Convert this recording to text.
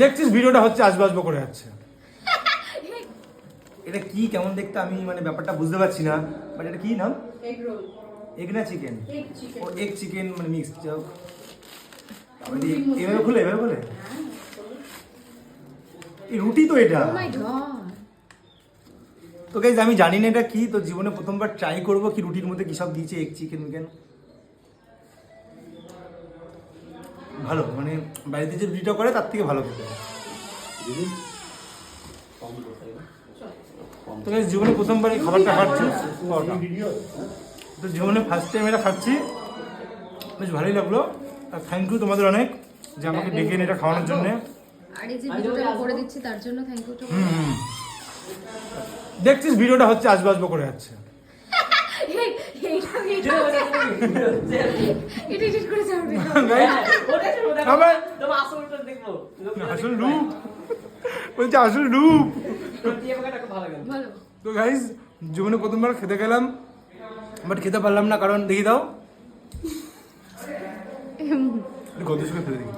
দেখছিস ভিডিওটা হচ্ছে আসবাসব করে যাচ্ছে। এটা কি কেমন দেখতে আমি মানে ব্যাপারটা বুঝতে পারছি না, বাট এটা কি নাম? Egg roll. এগ না চিকেন? Egg chicken. ও এগ চিকেন মানে মিক্স। এভাবে খুলে এভাবে খুলে এই রুটি তো এটা। ও মাই গড। তো গাইজ আমি জানি না এটা কি, তো জীবনে প্রথমবার ট্রাই করবো কি রুটির মধ্যে কি সব দিয়েছে, এগ চিকেন মিকেন। ভালো, মানে বাড়িতে যে রুটিটা করে তার থেকে ভালো খেতে। তো গাইজ জীবনে প্রথমবার এই খাবারটা খাচ্ছি, তো জীবনে ফার্স্ট টাইম এটা খাচ্ছি, বেশ ভালোই লাগলো। আর থ্যাংক ইউ তোমাদের অনেক যে আমাকে ডেকে এনে এটা খাওয়ানোর জন্য। আর এই যে ভিডিওটা করে দিচ্ছি তার জন্য থ্যাংক ইউ। দেখছিস ভিডিওটা হচ্ছে আসবাসব করে যাচ্ছে। আসল রূপ বলছে, আসল রূপ। তো গাইজ জীবনে প্রথমবার খেতে গেলাম, বাট খেতে পারলাম না, কারণ দেখি দাও গত ফেলে দিই।